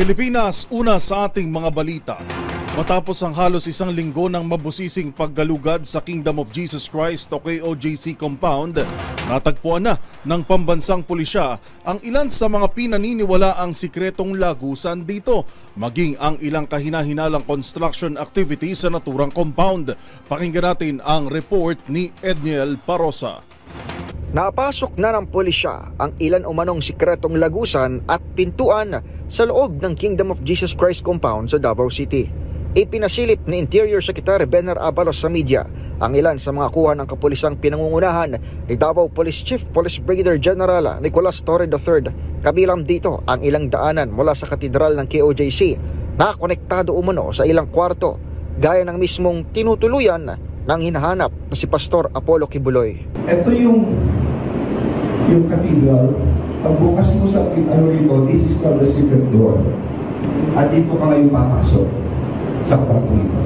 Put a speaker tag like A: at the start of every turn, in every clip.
A: Pilipinas, una sa ating mga balita. Matapos ang halos isang linggo ng mabusising paggalugad sa Kingdom of Jesus Christ o KOJC compound, natagpuan na ng pambansang pulisya ang ilan sa mga pinaniniwalaang sikretong lagusan dito, maging ang ilang kahinahinalang construction activities sa naturang compound. Pakinggan natin ang report ni Edniel Parosa.
B: Napasok na ng pulisya ang ilan umanong sikretong lagusan at pintuan sa loob ng Kingdom of Jesus Christ compound sa Davao City. Ipinasilip ni Interior Secretary Benner Abalos sa media ang ilan sa mga kuha ng kapulisang pinangungunahan ni Davao Police Chief Police Brigadier General Nicolas Torre III. Kabilang dito ang ilang daanan mula sa katedral ng KOJC na konektado umano sa ilang kwarto, gaya ng mismong tinutuluyan ng hinahanap na si Pastor Apollo Kibuloy.
C: Ito yung cathedral. Pagbukas mo sa rito, this is called the secret door. At dito ka ngayon papasok sa kwarto nito.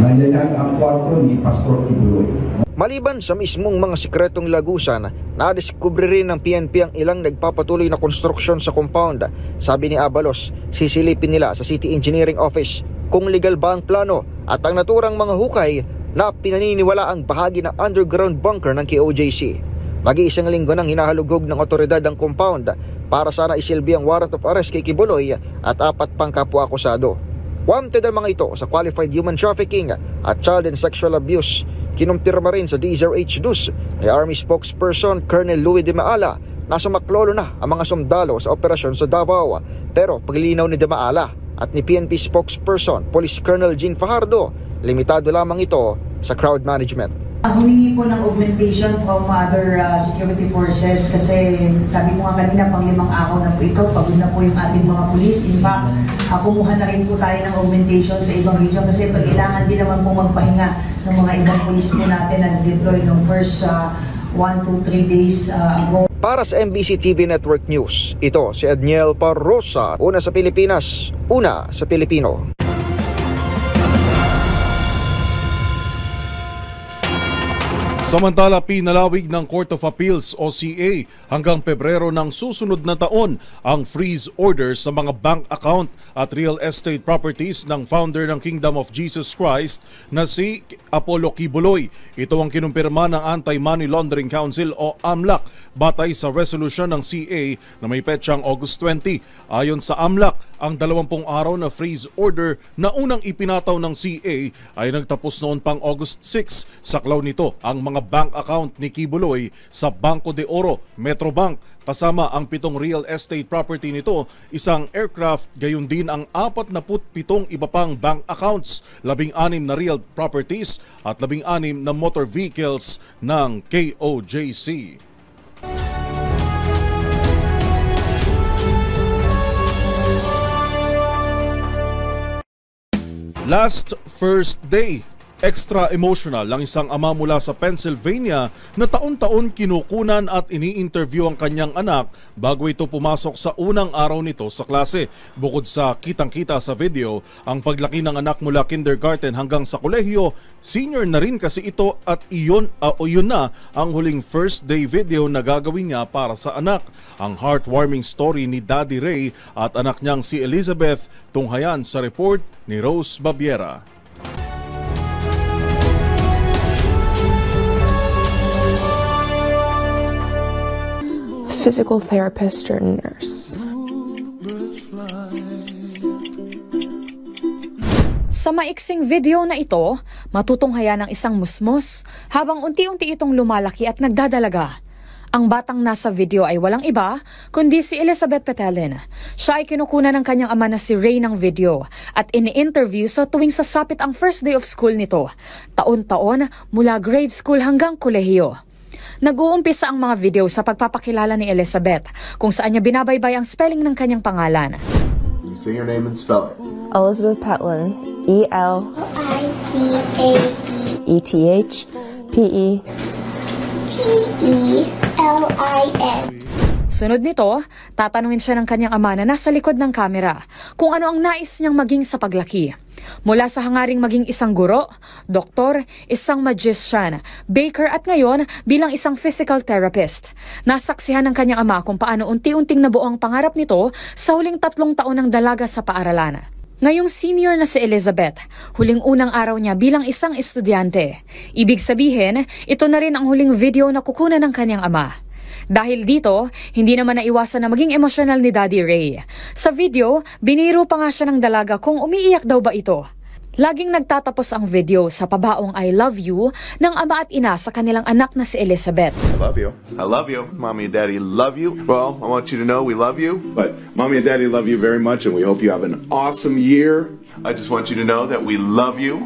C: Nandiyan ang kwarto ni Pastor Kibuloy.
B: Maliban sa mismong mga sikretong lagusan, nadiskubre rin ng PNP ang ilang nagpapatuloy na konstruksyon sa compound. Sabi ni Abalos, sisilipin nila sa City Engineering Office kung legal ba ang plano at ang naturang mga hukay na pinaniniwala ang bahagi ng underground bunker ng KOJC. Mag-iisang linggo nang hinahalugog ng otoridad ang compound para sana isilbi ang warrant of arrest kay Kibuloy at 4 pang kapwa-akusado. Wanted ang mga ito sa qualified human trafficking at child and sexual abuse. Kinumpirma rin sa DZRH News ni Army spokesperson Colonel Louis de Maala na sumaklolo na ang mga sundalo sa operasyon sa Davao. Pero paglinaw ni de Maala at ni PNP spokesperson Police Colonel Jean Fajardo, limitado lamang ito sa crowd management.
D: Humingi po ng augmentation from other security forces kasi sabi mo nga kanina, pang 5 araw na po ito, pagod na po yung ating mga police. In fact, kumuha na rin po tayo ng augmentation sa ibang region kasi kailangan din naman po magpahinga ng mga ibang police po natin na deploy ng first 1 to 3 days ago.
B: Para sa MBC TV Network News, ito si Edniel Parosa, una sa Pilipinas, una sa Pilipino.
A: Samantala, pinalawig ng Court of Appeals o CA hanggang Pebrero ng susunod na taon ang freeze orders sa mga bank account at real estate properties ng founder ng Kingdom of Jesus Christ na si Apollo Kibuloy. Ito ang kinumpirma ng Anti-Money Laundering Council o AMLAC batay sa resolution ng CA na may petsang August 20. Ayon sa AMLAC, ang 20 araw na freeze order na unang ipinataw ng CA ay nagtapos noon pang August 6. Saklaw nito ang mga bank account ni Kibuloy sa Banco de Oro, Metrobank, kasama ang 7 real estate property nito, isang aircraft, gayon din ang 47 iba pang bank accounts, 16 na real properties at 16 na motor vehicles ng KOJC. Last first day. Extra emotional ang isang ama mula sa Pennsylvania na taon-taon kinukunan at ini-interview ang kanyang anak bago ito pumasok sa unang araw nito sa klase. Bukod sa kitang-kita sa video, ang paglaki ng anak mula kindergarten hanggang sa kolehiyo, senior na rin kasi ito at yun na ang huling first day video na gagawin niya para sa anak. Ang heartwarming story ni Daddy Ray at anak niyang si Elizabeth, tunghayan sa report ni Rose Babiera.
E: Physical therapist or nurse.
F: Sa maiksing video na ito, matutunghayan ng isang musmos habang unti-unti itong lumalaki at nagdadalaga. Ang batang nasa video ay walang iba kundi si Elizabeth Petelin. Siya ay kinukunan ng kanyang ama na si Ray ng video at ini-interview sa tuwing sasapit ang first day of school nito, taon-taon mula grade school hanggang kolehiyo. Nag-uumpisa ang mga video sa pagpapakilala ni Elizabeth kung saan niya binabaybay ang spelling ng kanyang pangalan.
G: You say your name and spell it.
E: Elizabeth Petlin. E-L-I-C-A-B-E-T-E-L-I-N.
F: Sunod nito, tatanungin siya ng kanyang ama na nasa likod ng kamera kung ano ang nais niyang maging sa paglaki. Mula sa hangaring maging isang guro, doktor, isang magician, baker at ngayon bilang isang physical therapist. Nasaksihan ng kanyang ama kung paano unti-unting nabuo ang pangarap nito sa huling 3 taon ng dalaga sa paaralan. Ngayong senior na si Elizabeth, huling unang araw niya bilang isang estudyante. Ibig sabihin, ito na rin ang huling video na kukunan ng kanyang ama. Dahil dito, hindi naman naiwasan na maging emosyonal ni Daddy Ray. Sa video, biniro pa nga siya ng dalaga kung umiiyak daw ba ito. Laging nagtatapos ang video sa pabaong I love you ng ama at ina sa kanilang anak na si Elizabeth.
G: I love you. I love you. Mommy and Daddy love you. Well, I want you to know we love you, but Mommy and Daddy love you very much and we hope you have an awesome year. I just want you to know that we love you.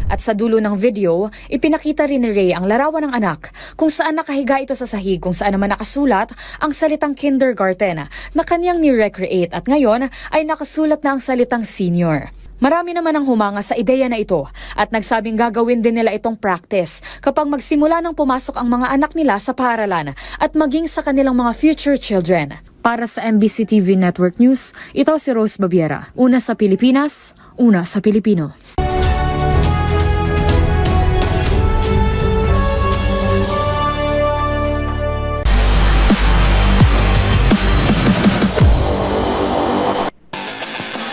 F: At sa dulo ng video, ipinakita rin ni Ray ang larawan ng anak kung saan nakahiga ito sa sahig kung saan naman nakasulat ang salitang kindergarten na kanyang ni-recreate at ngayon ay nakasulat na ang salitang senior. Marami naman ang humanga sa ideya na ito at nagsabing gagawin din nila itong practice kapag magsimula ng pumasok ang mga anak nila sa paaralan at maging sa kanilang mga future children. Para sa MBC TV Network News, ito si Rose Babiera. Una sa Pilipinas, una sa Pilipino.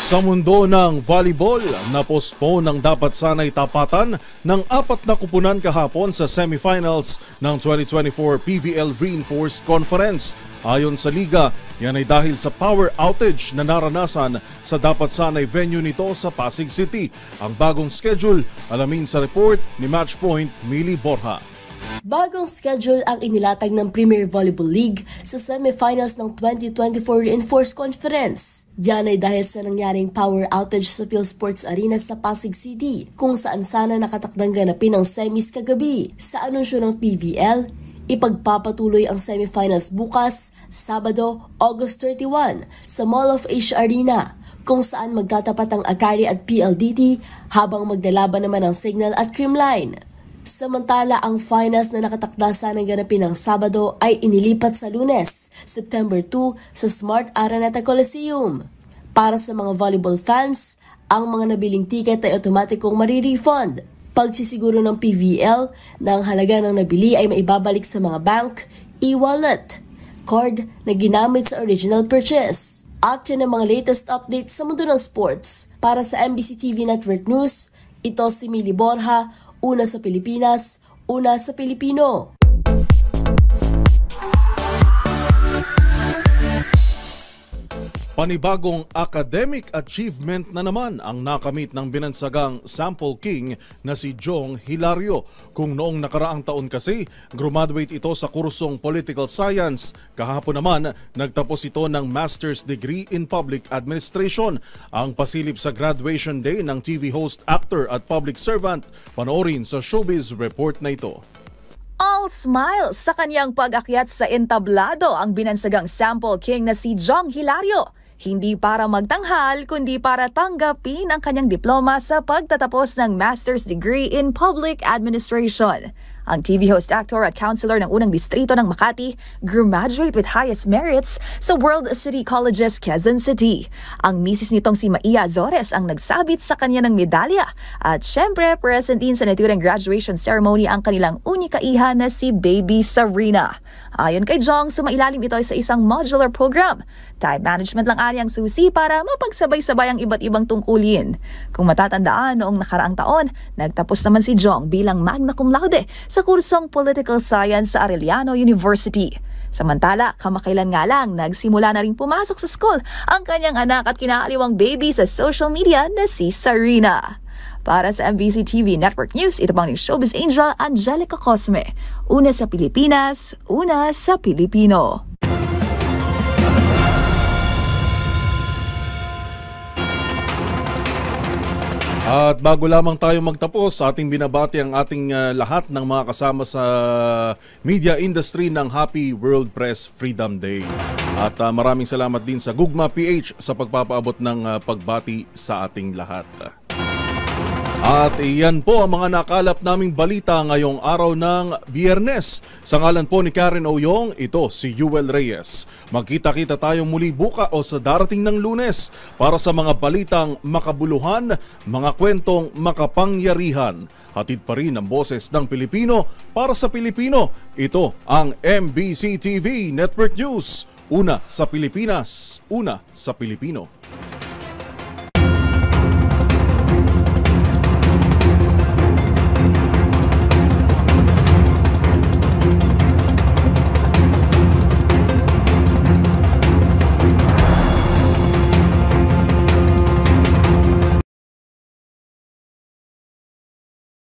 A: Sa mundo ng volleyball, na-postpone ang dapat sana'y tapatan ng 4 na kupunan kahapon sa semifinals ng 2024 PVL Reinforced Conference. Ayon sa liga, yan ay dahil sa power outage na naranasan sa dapat sana'y venue nito sa Pasig City. Ang bagong schedule, alamin sa report ni Matchpoint Mili Borja.
H: Bagong schedule ang inilatag ng Premier Volleyball League sa semifinals ng 2024 Reinforced Conference. Yan ay dahil sa nangyaring power outage sa PhilSports Arena sa Pasig City, kung saan sana nakatakdang ganapin ang semis kagabi. Sa anunsyo ng PVL, ipagpapatuloy ang semifinals bukas, Sabado, August 31, sa Mall of Asia Arena, kung saan magtatapat ang Akari at PLDT habang magdalaban naman ang Signal at Creamline. Samantala, ang finals na nakatakda sanang ganapin ng Sabado ay inilipat sa Lunes, September 2 sa Smart Araneta Coliseum. Para sa mga volleyball fans, ang mga nabiling ticket ay automatikong marirefund. Pagsisiguro ng PVL na ang halaga ng nabili ay maibabalik sa mga bank, e-wallet, card na ginamit sa original purchase. At yan ang mga latest updates sa mundo ng sports. Para sa MBC TV Network News, ito si Mili Borja. Una sa Pilipinas, una sa Pilipino.
A: Panibagong academic achievement na naman ang nakamit ng binansagang Sample King na si Jong Hilario. Kung noong nakaraang taon kasi, graduate ito sa kursong Political Science. Kahapon naman, nagtapos ito ng Master's Degree in Public Administration. Ang pasilip sa graduation day ng TV host, actor at public servant. Panoorin sa Showbiz Report na ito.
I: All smiles sa kanyang pag-akyat sa entablado ang binansagang Sample King na si Jong Hilario. Hindi para magtanghal, kundi para tanggapin ang kanyang diploma sa pagtatapos ng Master's Degree in Public Administration. Ang TV host, actor at councilor ng unang distrito ng Makati, graduate with highest merits sa World City Colleges, Quezon City. Ang misis nitong si Maia Azores ang nagsabit sa kanya ng medalya. At syempre, present din sa naturang graduation ceremony ang kanilang unika iha na si Baby Sarina. Ayon kay Jong, sumailalim ito sa isang modular program. Time management lang ani ang susi para mapagsabay-sabay ang iba't ibang tungkulin. Kung matatandaan, noong nakaraang taon, nagtapos naman si Jong bilang magna cum laude sa kursong Political Science sa Arellano University. Samantala, kamakailan nga lang, nagsimula na rin pumasok sa school ang kanyang anak at kinaaliwang baby sa social media na si Sarina. Para sa MBC TV Network News, ito pang showbiz angel Angelica Cosme. Una sa Pilipinas, una sa Pilipino.
A: At bago lamang tayo magtapos, ating binabati ang ating lahat ng mga kasama sa media industry ng Happy World Press Freedom Day. At maraming salamat din sa Gugma PH sa pagpapaabot ng pagbati sa ating lahat. At iyan po ang mga nakalap naming balita ngayong araw ng Biyernes. Sa ngalan po ni Karen Oyong, ito si Yuel Reyes. Magkita-kita tayong muli bukas o sa darating ng Lunes para sa mga balitang makabuluhan, mga kwentong makapangyarihan. Hatid pa rin ang boses ng Pilipino para sa Pilipino. Ito ang MBC TV Network News. Una sa Pilipinas, una sa Pilipino.